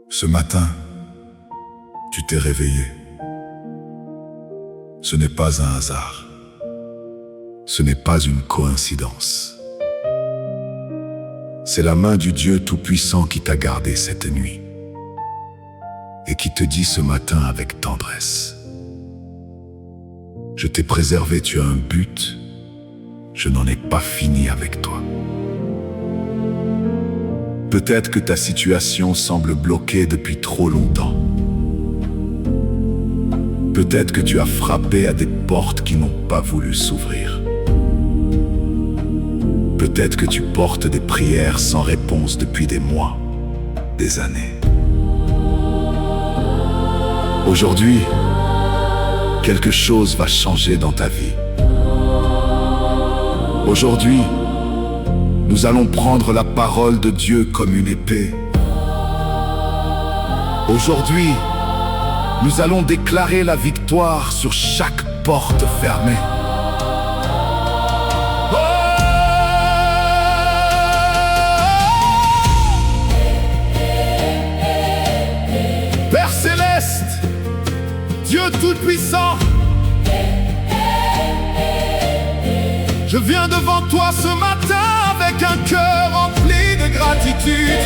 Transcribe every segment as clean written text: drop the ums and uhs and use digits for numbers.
Ce matin, tu t'es réveillé. Ce n'est pas un hasard. Ce n'est pas une coïncidence. C'est la main du Dieu Tout-Puissant qui t'a gardé cette nuit et qui te dit ce matin avec tendresse: je t'ai préservé, tu as un but, je n'en ai pas fini avec toi. Peut-être que ta situation semble bloquée depuis trop longtemps. Peut-être que tu as frappé à des portes qui n'ont pas voulu s'ouvrir. Peut-être que tu portes des prières sans réponse depuis des mois, des années. Aujourd'hui, quelque chose va changer dans ta vie. Aujourd'hui, nous allons prendre la parole de Dieu comme une épée. Aujourd'hui, nous allons déclarer la victoire sur chaque porte fermée. Père Céleste, Dieu Tout-Puissant, je viens devant toi ce matin avec un cœur rempli de gratitude.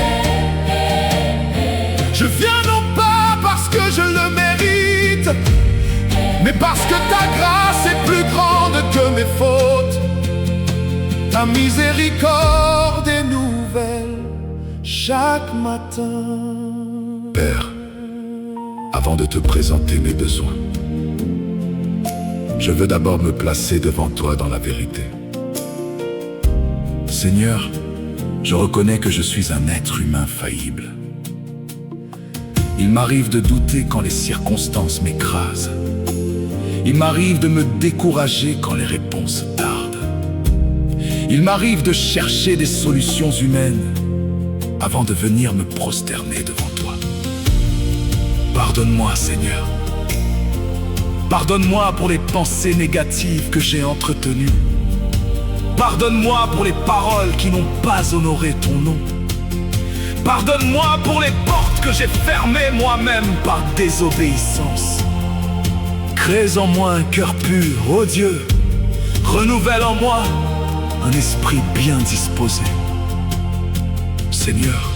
Je viens non pas parce que je le mérite, mais parce que ta grâce est plus grande que mes fautes. Ta miséricorde est nouvelle chaque matin. Père, avant de te présenter mes besoins, je veux d'abord me placer devant toi dans la vérité. Seigneur, je reconnais que je suis un être humain faillible. Il m'arrive de douter quand les circonstances m'écrasent. Il m'arrive de me décourager quand les réponses tardent. Il m'arrive de chercher des solutions humaines avant de venir me prosterner devant toi. Pardonne-moi, Seigneur. Pardonne-moi pour les pensées négatives que j'ai entretenues. Pardonne-moi pour les paroles qui n'ont pas honoré ton nom. Pardonne-moi pour les portes que j'ai fermées moi-même par désobéissance. Crée en moi un cœur pur, ô Dieu. Renouvelle en moi un esprit bien disposé. Seigneur,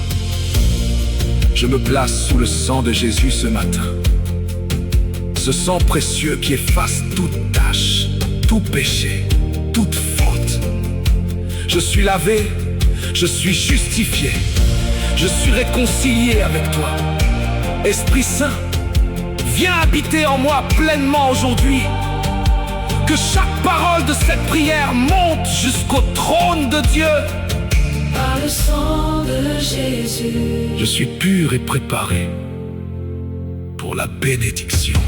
je me place sous le sang de Jésus ce matin. Ce sang précieux qui efface toute tâche, tout péché, toute faute. Je suis lavé, je suis justifié, je suis réconcilié avec toi. Esprit Saint, viens habiter en moi pleinement aujourd'hui. Que chaque parole de cette prière monte jusqu'au trône de Dieu. Par le sang de Jésus, je suis pur et préparé pour la bénédiction.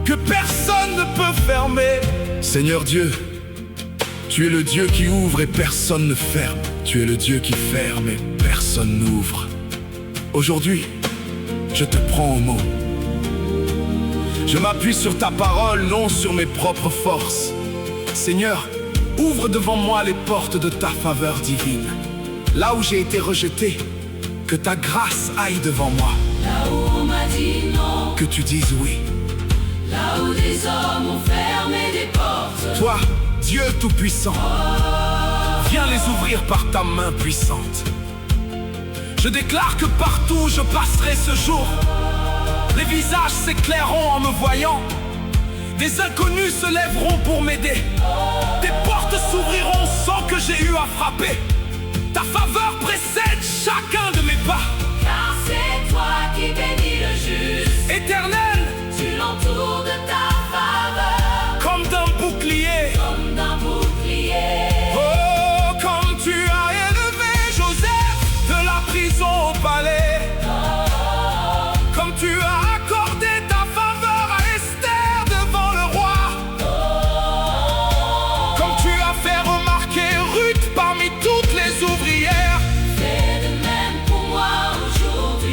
Que personne ne peut fermer. Seigneur Dieu, tu es le Dieu qui ouvre et personne ne ferme. Tu es le Dieu qui ferme et personne n'ouvre. Aujourd'hui, je te prends au mot. Je m'appuie sur ta parole, non sur mes propres forces. Seigneur, ouvre devant moi les portes de ta faveur divine. Là où j'ai été rejeté, que ta grâce aille devant moi. là où on m'a dit non, Que tu dises oui. là où des hommes ont fermé des portes. Toi, Dieu Tout-Puissant, viens les ouvrir par ta main puissante. Je déclare que partout où je passerai ce jour, les visages s'éclaireront en me voyant. Des inconnus se lèveront pour m'aider. Des portes s'ouvriront sans que j'ai eu à frapper. Ta faveur précède chacun de mes pas. Car c'est toi qui bénis le juste. Éternel, Tu l'entoures de ta faveur, comme d'un bouclier. comme d'un bouclier. Oh, comme tu as élevé Joseph de la prison au palais. Comme tu as accordé ta faveur à Esther devant le roi. Comme tu as fait remarquer Ruth parmi toutes les ouvrières. Fais de même pour moi aujourd'hui.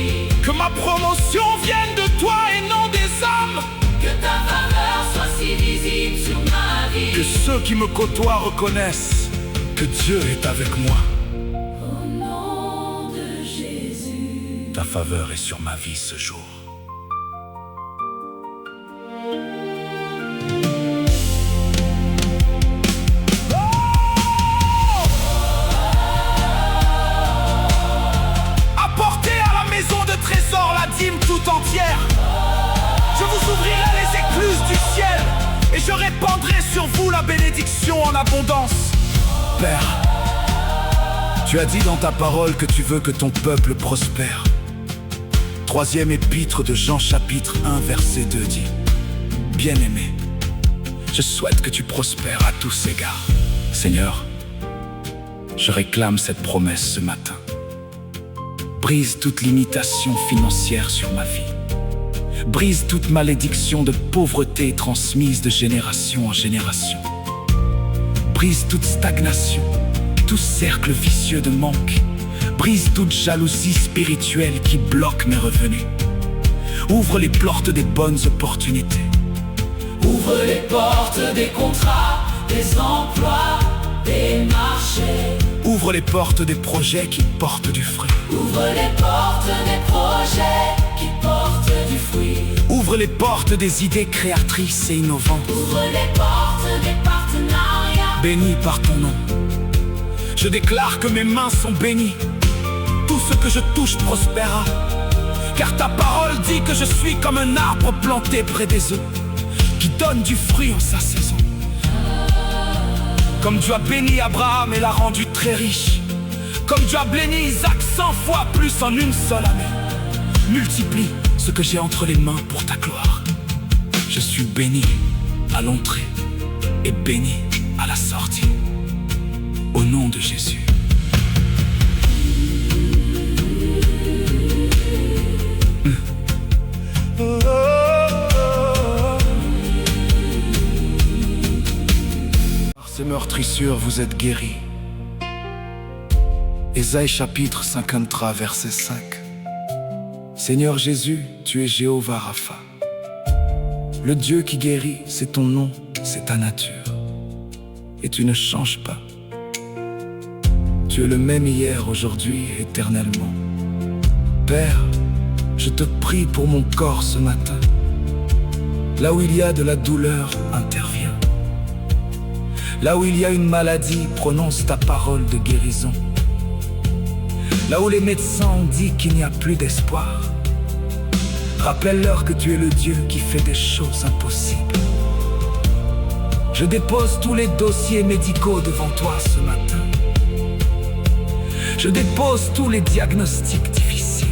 promotion vienne de toi et non des hommes. Que ta faveur soit si visible sur ma vie. Que ceux qui me côtoient reconnaissent que Dieu est avec moi. Au nom de Jésus. Ta faveur est sur ma vie ce jour. Apportez à la maison de trésor la dîme tout entière. Je vous ouvrirai les écluses du ciel et je répandrai sur vous la bénédiction en abondance. Père, tu as dit dans ta parole que tu veux que ton peuple prospère. Troisième épître de Jean chapitre 1 verset 2 dit: Bien-aimé, je souhaite que tu prospères à tous égards. Seigneur, je réclame cette promesse ce matin. Brise toute limitation financière sur ma vie. Brise toute malédiction de pauvreté transmise de génération en génération. Brise toute stagnation, tout cercle vicieux de manque. Brise toute jalousie spirituelle qui bloque mes revenus. Ouvre les portes des bonnes opportunités. Ouvre les portes des contrats, des emplois, des marchés. Ouvre les portes des projets qui portent du fruit. Ouvre les portes des projets qui portent du fruit. Ouvre les portes des idées créatrices et innovantes. Ouvre les portes des partenariats. Béni par ton nom. Je déclare que mes mains sont bénies. Tout ce que je touche prospérera. Car ta parole dit que je suis comme un arbre planté près des eaux, qui donne du fruit en sa saison. Comme tu as béni Abraham et l'a rendu très riche. Comme tu as béni Isaac 100 fois plus en une seule année. Multiplie ce que j'ai entre les mains pour ta gloire. Je suis béni à l'entrée et béni à la sortie. Au nom de Jésus. Par ces meurtrissures, vous êtes guéris. Ésaïe chapitre 53, verset 5. Seigneur Jésus, tu es Jéhovah Rapha. Le Dieu qui guérit, c'est ton nom, c'est ta nature. Et tu ne changes pas. Tu es le même hier, aujourd'hui et éternellement. Père, je te prie pour mon corps ce matin. Là où il y a de la douleur, interviens. Là où il y a une maladie, prononce ta parole de guérison. Là où les médecins ont dit qu'il n'y a plus d'espoir, rappelle-leur que tu es le Dieu qui fait des choses impossibles. Je dépose tous les dossiers médicaux devant toi ce matin. Je dépose tous les diagnostics difficiles.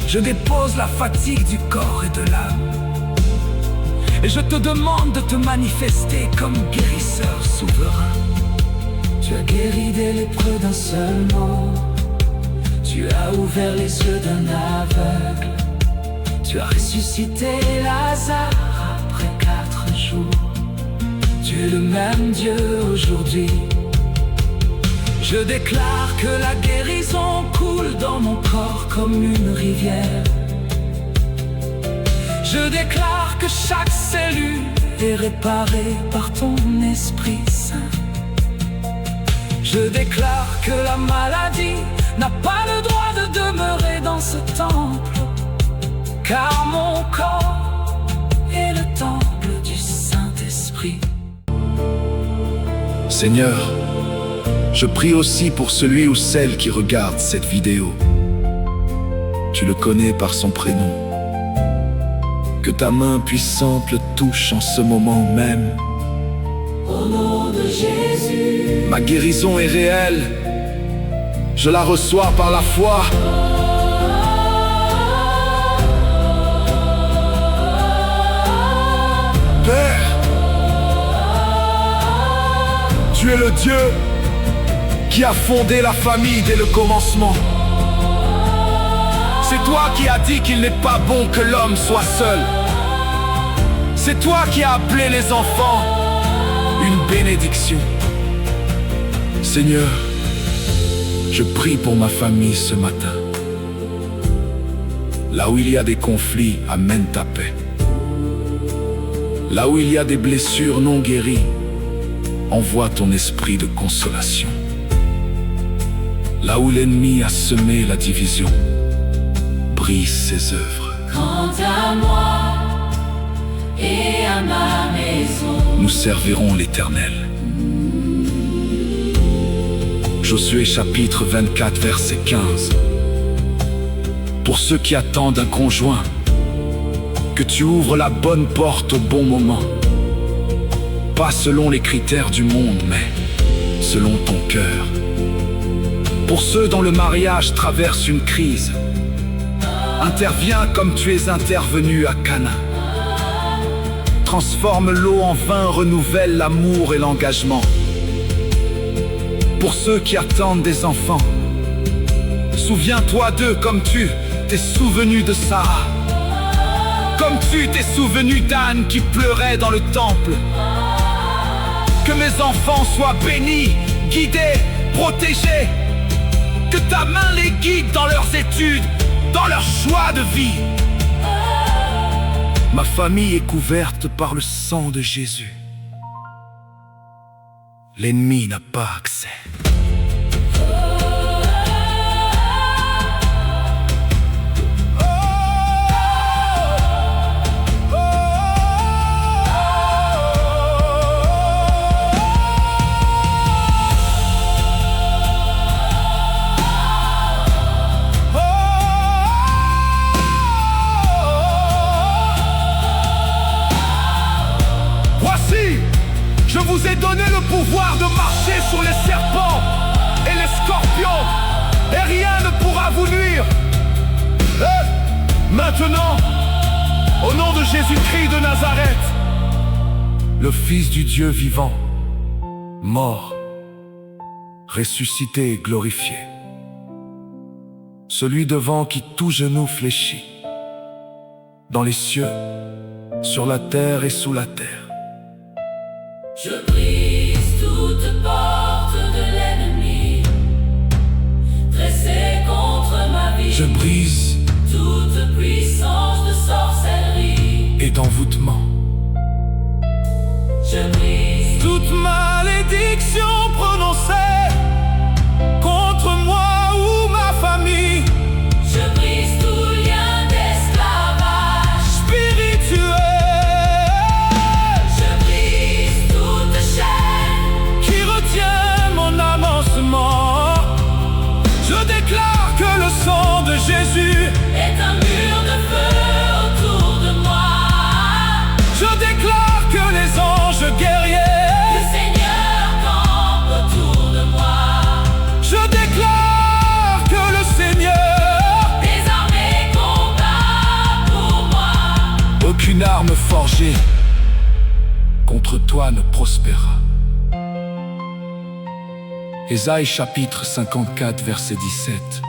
Je dépose la fatigue du corps et de l'âme. Et je te demande de te manifester comme guérisseur souverain. Tu as guéri des lépreux d'un seul mot. Tu as ouvert les yeux d'un aveugle. Tu as ressuscité Lazare après 4 jours. Tu es le même Dieu aujourd'hui. Je déclare que la guérison coule dans mon corps comme une rivière. Je déclare que chaque cellule est réparée par ton Esprit Saint. Je déclare que la maladie n'a pas le droit de demeurer dans ce temple, car mon corps est le temple du Saint-Esprit. Seigneur, je prie aussi pour celui ou celle qui regarde cette vidéo. Tu le connais par son prénom. Que ta main puissante le touche en ce moment même. Au nom de Jésus. Ma guérison est réelle. Je la reçois par la foi. Père, tu es le Dieu qui a fondé la famille dès le commencement. C'est toi qui as dit qu'il n'est pas bon que l'homme soit seul. C'est toi qui as appelé les enfants une bénédiction. Seigneur, je prie pour ma famille ce matin. Là où il y a des conflits, amène ta paix. Là où il y a des blessures non guéries, envoie ton esprit de consolation. Là où l'ennemi a semé la division, brise ses œuvres. Quant à moi et à ma maison, Nous servirons l'Éternel. Josué chapitre 24 verset 15. Pour ceux qui attendent un conjoint, que tu ouvres la bonne porte au bon moment. Pas selon les critères du monde, mais selon ton cœur. Pour ceux dont le mariage traverse une crise, interviens comme tu es intervenu à Cana. Transforme l'eau en vin, renouvelle l'amour et l'engagement. Pour ceux qui attendent des enfants, souviens-toi d'eux comme tu t'es souvenu de Sarah. Comme tu t'es souvenu d'Anne qui pleurait dans le temple. Que mes enfants soient bénis, guidés, protégés. Que ta main les guide dans leurs études, dans leurs choix de vie. Ma famille est couverte par le sang de Jésus. L'ennemi n'a pas accès. Je vous ai donné le pouvoir de marcher sur les serpents et les scorpions, et rien ne pourra vous nuire. Maintenant, au nom de Jésus-Christ de Nazareth, le Fils du Dieu vivant, mort, ressuscité et glorifié, celui devant qui tout genou fléchit, dans les cieux, sur la terre et sous la terre. je brise toute porte de l'ennemi dressée contre ma vie. Je brise toute puissance de sorcellerie et d'envoûtement. Je brise Toute malédiction prononcée contre moi ou ma famille, Je brise tout lien d'esclavage. spirituelle, Je brise toute chaîne. qui retient mon avancement. Je déclare que le sang de Jésus, Est un mur de feu autour de moi. je déclare que les anges guerriers, Le Seigneur campe autour de moi. je déclare que le Seigneur, Des armées combattent pour moi. aucune arme forgée contre toi ne prospérera. Ésaïe chapitre 54 verset 17.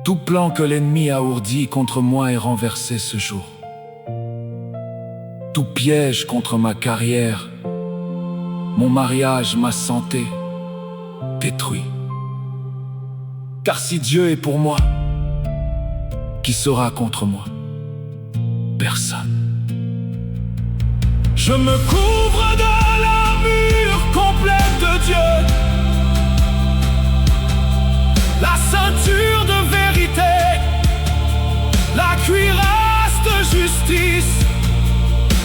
Tout plan que l'ennemi a ourdi contre moi est renversé ce jour. Tout piège contre ma carrière, mon mariage, ma santé, détruit. Car si Dieu est pour moi, qui sera contre moi? Personne. Je me couvre de l'armure complète de Dieu, la ceinture de vérité, la cuirasse de justice,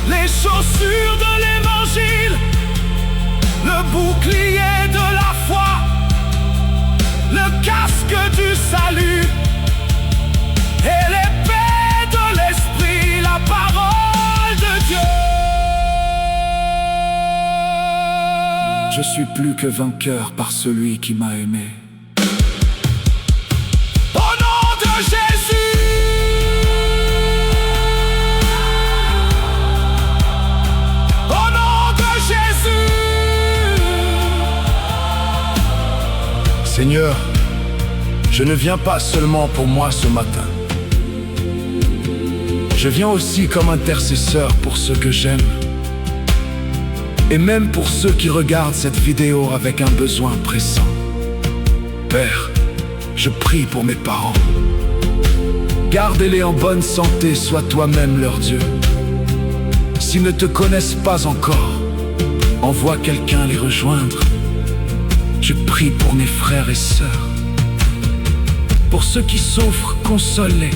les chaussures de l'évangile, le bouclier de la foi, le casque du salut et l'épée de l'esprit, la parole de Dieu. Je suis plus que vainqueur par celui qui m'a aimé. Au nom de Jésus, au nom de Jésus. Seigneur, je ne viens pas seulement pour moi ce matin. Je viens aussi comme intercesseur pour ceux que j'aime. Et même pour ceux qui regardent cette vidéo avec un besoin pressant. Père, je prie pour mes parents, Garde-les en bonne santé, sois toi-même leur Dieu. S'ils ne te connaissent pas encore, envoie quelqu'un les rejoindre. Je prie pour mes frères et sœurs. Pour ceux qui souffrent, console-les.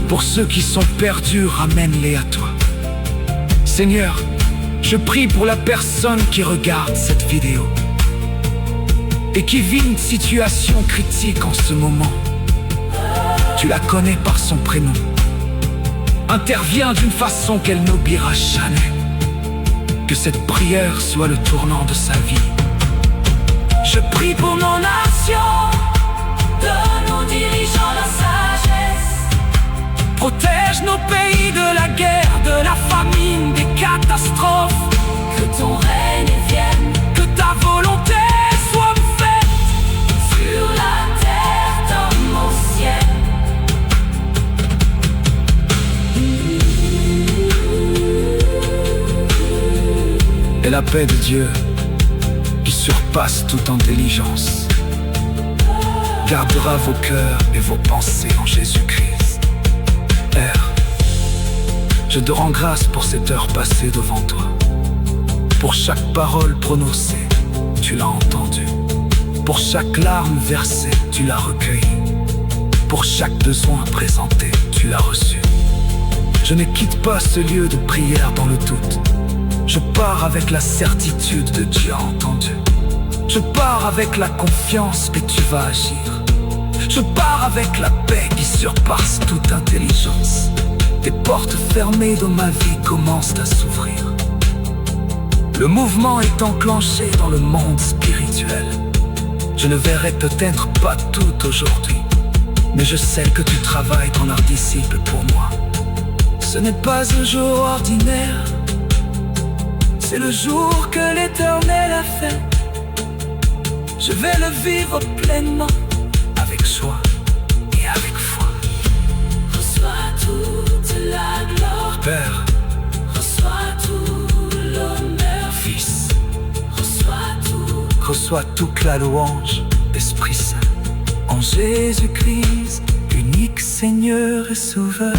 Pour ceux qui sont perdus, ramène-les à toi. Seigneur, je prie pour la personne qui regarde cette vidéo et qui vit une situation critique en ce moment. Tu la connais par son prénom. Interviens d'une façon qu'elle n'oubliera jamais. Que cette prière soit le tournant de sa vie. Je prie pour nos nations, Donne aux dirigeants la sagesse. protège nos pays de la guerre, de la famine, des catastrophes. Que ton règne vienne Que ta volonté soit faite sur la terre comme au ciel. et la paix de Dieu qui surpasse toute intelligence gardera vos cœurs et vos pensées en Jésus-Christ. Père, je te rends grâce pour cette heure passée devant toi. Pour chaque parole prononcée, tu l'as entendue. Pour chaque larme versée, tu l'as recueillie. Pour chaque besoin présenté, tu l'as reçu. Je ne quitte pas ce lieu de prière dans le doute. Je pars avec la certitude de Dieu entendu. Je pars avec la confiance que tu vas agir. Je pars avec la paix qui surpasse toute intelligence. Des portes fermées de ma vie commencent à s'ouvrir. Le mouvement est enclenché dans le monde spirituel. Je ne verrai peut-être pas tout aujourd'hui, mais je sais que tu travailles ton art disciple pour moi. Ce n'est pas un jour ordinaire, c'est le jour que l'Éternel a fait. Je vais le vivre pleinement, avec joie et avec foi. Reçois toute la gloire, Père, reçois tout l'honneur, Fils, reçois reçois toute la louange, Esprit Saint, en Jésus-Christ, unique Seigneur et Sauveur.